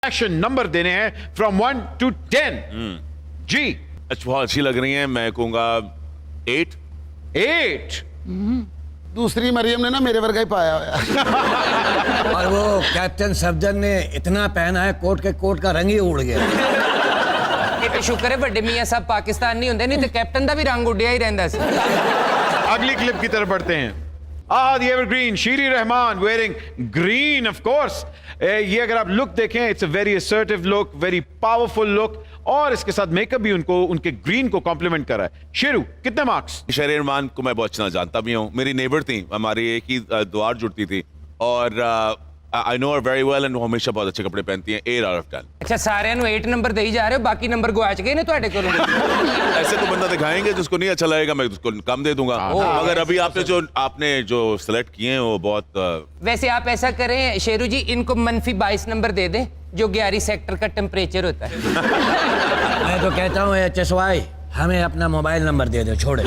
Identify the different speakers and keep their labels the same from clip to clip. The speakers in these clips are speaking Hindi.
Speaker 1: एक्शन नंबर देने हैं फ्रॉम 1 to 10। जी
Speaker 2: अच्छा, बहुत अच्छी लग रही है। मैं कहूंगा 8।
Speaker 1: 8।
Speaker 3: दूसरी मरियम ने ना मेरे वर्गा ही पाया हुआ।
Speaker 4: और वो कैप्टन सफदर ने इतना पहना है कोट के कोट का रंग ही उड़ गया।
Speaker 5: ये तो शुक्र है बड़े मियां साहब पाकिस्तान नहीं होंगे, नहीं तो कैप्टन का भी रंग उड़िया ही रहता सी।
Speaker 1: अगली क्लिप की तरफ बढ़ते हैं। The evergreen Sherry Rehman wearing green of course. ये अगर आप लुक देखें, it's a very assertive look, very powerful look, और इसके साथ मेकअप भी उनको उनके ग्रीन को कॉम्प्लीमेंट कर रहा है। शेरू, कितने मार्क्स?
Speaker 2: शरीर रहमान को मैं बहुत अच्छा जानता भी हूँ, मेरी नेबर थी, हमारी एक ही द्वार जुड़ती थी, और I know her very well and वो हमेशा बहुत अच्छे कपड़े पहनती हैं। 8 out of 10।
Speaker 5: अच्छा, सारे 8 नंबर दे ही जा रहे हो, बाकी नंबर गुआच गए ने ਤੁਹਾਡੇ ਕੋਲ।
Speaker 2: ऐसे तो बंदा दिखाएंगे जिसको नहीं अच्छा लगेगा, मैं उसको कम दे दूंगा। मगर अभी आपने जो सिलेक्ट किए हैं वो बहुत
Speaker 5: वैसे आप ऐसा करें शेरू जी, इनको -22 नंबर दे दें, जो 11 सेक्टर का टेम्परेचर होता है।
Speaker 4: मैं तो कहता हूँ HSY हमें अपना मोबाइल नंबर दे दो, छोड़े,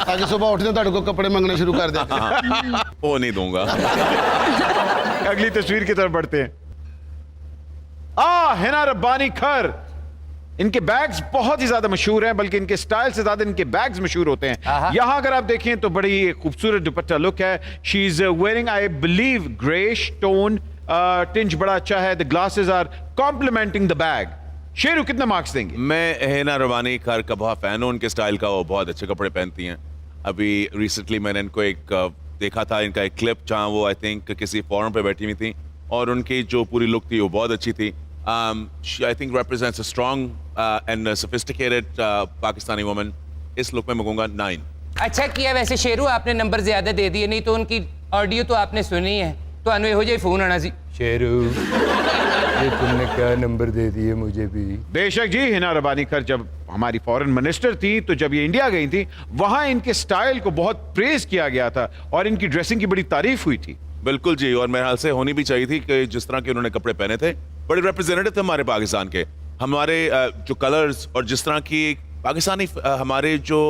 Speaker 3: ताकि सुबह उठते तो कपड़े मांगने शुरू कर देते।
Speaker 2: वो नहीं दूंगा।
Speaker 1: अगली तस्वीर की तरफ बढ़ते हैं। हिना रब्बानी खर। इनके बैग्स बहुत ही ज्यादा मशहूर हैं, बल्कि इनके स्टाइल से ज्यादा इनके बैग्स मशहूर होते हैं। यहां अगर आप देखें तो बड़ी खूबसूरत दुपट्टा लुक है। She is wearing I believe greyish tone tinge, बड़ा अच्छा है। The glasses are complementing the bag. Sheru, कितने मार्क्स देंगे?
Speaker 2: मैं हिना रब्बानी खर का बहुत फैन हूँ, उनके स्टाइल का। वो बहुत अच्छे कपड़े पहनती हैं। अभी रिसेंटली मैंने इनको एक देखा था, इनका एक क्लिप, जहाँ वो आई थिंक किसी फोरम पे बैठी हुई थी, और उनकी जो पूरी लुक थी वो बहुत अच्छी थी। I think represents a strong and sophisticated Pakistani woman. इस लुक में मैं कहूँगा 9।
Speaker 5: अच्छा किया वैसे शेरू, आपने नंबर ज्यादा दे दिए, नहीं तो उनकी ऑडियो तो आपने सुनी है, तो अनु हो जाए फोन आना सी। शेरू ये तुमने क्या नंबर दे दिए मुझे भी।
Speaker 1: बेशक जी, हिना रब्बानी खर जब हमारी फॉरेन मिनिस्टर थी, तो जब ये इंडिया गई थी, वहां इनके स्टाइल को बहुत प्रेज किया गया था और इनकी ड्रेसिंग की बड़ी तारीफ हुई थी।
Speaker 2: बिल्कुल जी, और मेरे ख्याल से होनी भी चाहिए थी कि जिस तरह के उन्होंने कपड़े पहने थे, बड़े रिप्रेजेंटेटिव थे हमारे पाकिस्तान के। हमारे जो कलर्स और जिस तरह की पाकिस्तानी हमारे जो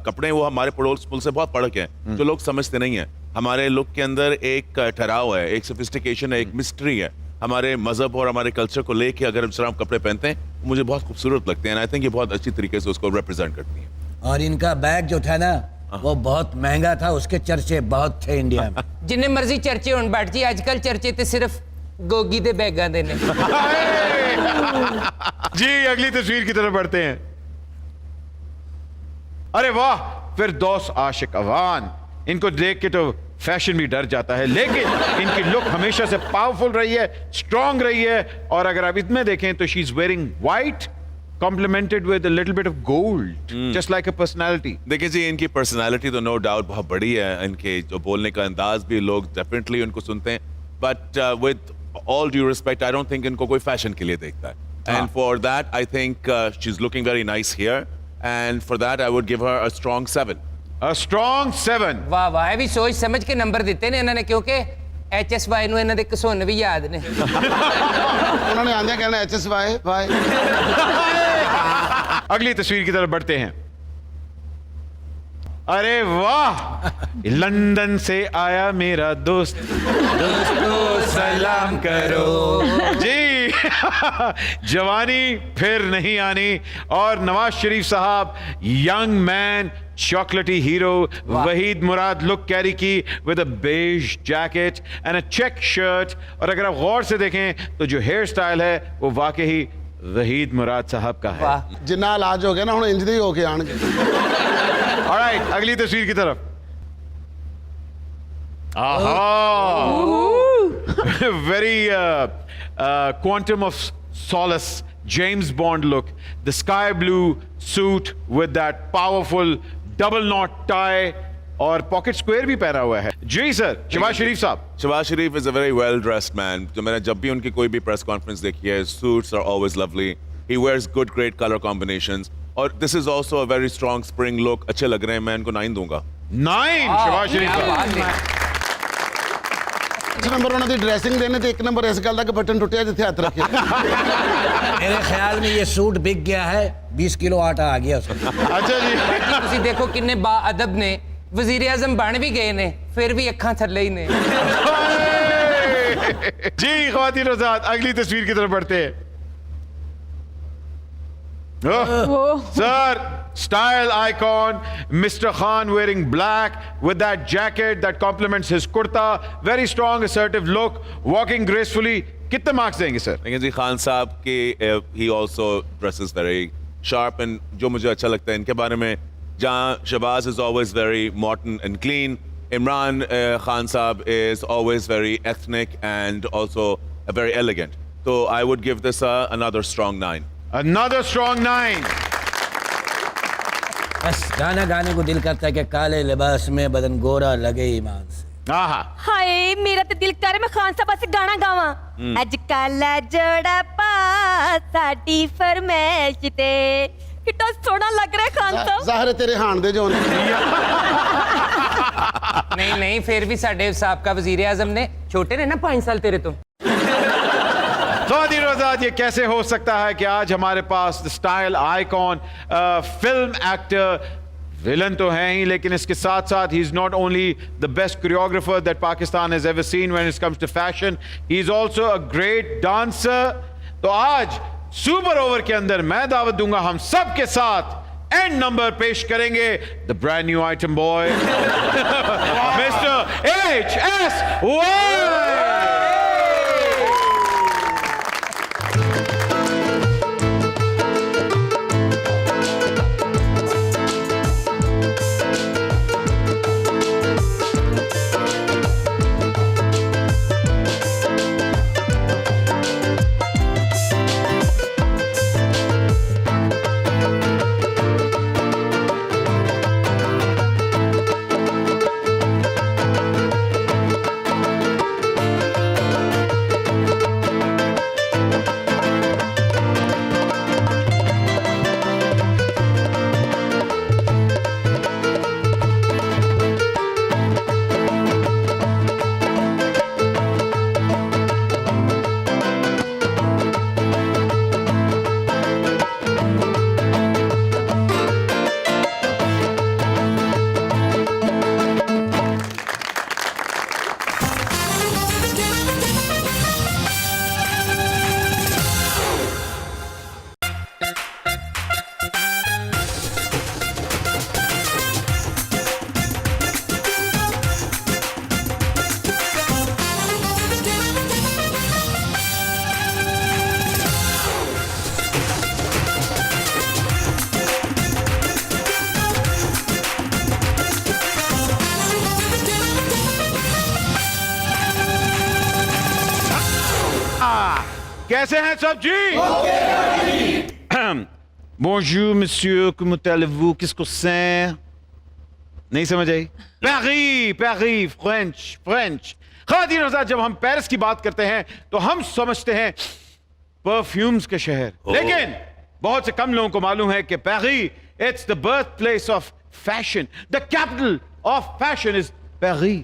Speaker 2: कपड़े, वो हमारे पड़ोस मुल्क से बहुत फर्क है, जो लोग समझते नहीं है। हमारे लुक के अंदर एक ठहराव है, एक सोफिस्टिकेशन है, एक मिस्ट्री है। हमारे मजहब और हमारे कल्चर को लेके अगर हम सिर्फ कपड़े पहनते हैं, मुझे बहुत खूबसूरत लगते हैं। आई थिंक ये बहुत अच्छी तरीके से उसको रिप्रेजेंट करती हैं।
Speaker 4: और इनका बैग जो था ना वो बहुत महंगा था, उसके चर्चे बहुत थे इंडिया में।
Speaker 5: जिन्ने मर्जी चर्चे होन बैठ जी, आजकल चर्चे ते सिर्फ गोगी दे बैगां दे ने।
Speaker 1: जी अगली तस्वीर की तरफ बढ़ते हैं। अरे वाह, फिरदौस आशिक अवान। इनको देख के तो फैशन भी डर जाता है, लेकिन इनकी लुक हमेशा से पावरफुल रही है, स्ट्रॉन्ग रही है। और अगर आप इसमें देखें तो she is wearing white complimented with a little bit of gold, just like a personality.
Speaker 2: देखिए जी, इनकी पर्सनालिटी तो नो डाउट बहुत बड़ी है। इनके जो बोलने का अंदाज भी लोग डेफिनेटली उनको सुनते हैं, but with all due respect, I don't think इनको कोई फैशन के लिए देखता है। And for that I think she is looking very nice here, and for that I would give her a strong 7।
Speaker 1: A strong 7।
Speaker 5: वाह वाह, भी सोच समझ के नंबर दिते ने इन्होंने, क्योंकि HSY ਨੂੰ ਇਹਨਾਂ ਦੇ ਘਸੁੰਨ ਵੀ ਯਾਦ ਨੇ।
Speaker 3: उन्होंने आंदे कहना HSY भाई।
Speaker 1: अगली तस्वीर की तरफ बढ़ते हैं। अरे वाह, लंदन से आया मेरा दोस्त, दोस्तों सलाम करो जी। जवानी फिर नहीं आनी, और नवाज शरीफ साहब young man, chocolatey hero Waheed Murad look carry की with a beige jacket and a check shirt. और अगर आप गौर से देखें तो जो हेयर स्टाइल है वो वाकई वहीद मुराद साहब का है।
Speaker 3: जिन्ना इलाज हो गया ना, हुण इंज दे होके आणगे।
Speaker 1: ऑलराइट, अगली तस्वीर की तरफ। Very Quantum of Solace, James Bond look, the sky blue suit with that powerful double knot tie, और पॉकेट स्क्वायर भी पहना हुआ है। जी सर, शहबाज शरीफ साहब।
Speaker 2: Shehbaz Sharif is a very well dressed man. जो मैंने जब भी उनकी कोई भी प्रेस कॉन्फ्रेंस देखी है, suits are always lovely, he wears good great colour combinations, और this is also a very strong spring look. अच्छे लग रहे हैं, मैं इनको 9 दूंगा।
Speaker 1: 9 शहबाज शरीफ साहब।
Speaker 3: एक नंबर उन्होंने ड्रेसिंग देने थे, 1 नंबर इस गल का बटन टुटिया जिथे हाथ रखे।
Speaker 4: मेरे ख्याल में ये सूट बिक गया है, 20 किलो आटा आ गया उसको।
Speaker 1: अच्छा जी,
Speaker 5: ਤੁਸੀਂ ਦੇਖੋ ਕਿੰਨੇ ਬਾਅदब ने, वजीर आजम बन भी गए ने, फिर भी अखां थल्ले ही ने।
Speaker 1: जी ख्वातीन और हज़रात, अगली तस्वीर की तरफ बढ़ते हैं। Sir, style icon, Mr. Khan wearing black with that jacket that complements his kurta. Very strong, assertive look, walking gracefully. कितने मार्क्स देंगे सर?
Speaker 2: लेकिन जी खान साहब के he also dresses very sharp and जो मुझे अच्छा लगता है इनके बारे में, जहाँ Shahbaz is always very modern and clean, Imran Khan साहब is always very ethnic and also very elegant. So I would give this another strong 9.
Speaker 1: Another strong 9.
Speaker 4: बस गाना गाने को दिल करता है कि काले लिबास में बदन गोरा लगे ईमान से।
Speaker 1: आहा,
Speaker 6: हाय मेरा तो दिल कर मैं खान साहब से गाना गावां। अज काला जोड़ा पा साडी फरमाइश ते कितना सोना लग रहा है खान साहब।
Speaker 3: ਜ਼ਾਹਰ ਹੈ ਤੇਰੇ ਹਾਣ ਦੇ ਜੋ ਨੇ।
Speaker 5: नहीं नहीं, फिर भी साडे साहब का वजीर आजम ने छोटे ने ना 5 साल तेरे तो।
Speaker 1: ख्वातीन और हज़रात, ये कैसे हो सकता है कि आज हमारे पास style icon, film actor, villain तो हैं ही, लेकिन इसके साथ साथ ही is not only the best choreographer that Pakistan has ever seen when it comes to fashion, he is also a great dancer. तो आज सुपर ओवर के अंदर मैं दावत दूंगा, हम सब के साथ एंड नंबर पेश करेंगे the brand new item boy mister HSY। कैसे हैं सब जी? Bonjour monsieur, comment allez-vous? Qu'est-ce que c'est? नहीं समझ आई? Paris, French. ख़वातीन और हज़रात, जब हम पेरिस की बात करते हैं तो हम समझते हैं परफ्यूम्स के शहर, लेकिन बहुत से कम लोगों को मालूम है कि Paris it's the birth place of fashion, the capital of fashion is Paris.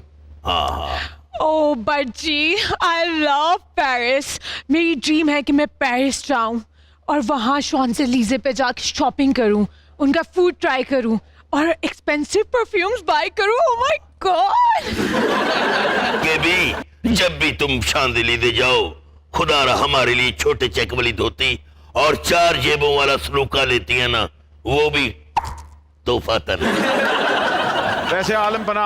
Speaker 7: Oh बच्ची, आई लव पेरिस। मेरी ड्रीम है कि मैं पेरिस जाऊं और वहां शॉन्ज़ेलीज़े पे जाके शॉपिंग करूं, उनका फूड ट्राई करूं और एक्सपेंसिव परफ्यूम्स बाय करूं। Oh my God.
Speaker 8: बेबी, जब भी तुम शांज़ेलीज़े जाओ, खुदारा हमारे लिए छोटे चेक वाली धोती और 4 जेबों वाला स्लूका लेती है ना, वो भी तोहफातन।
Speaker 1: वैसे आलम पना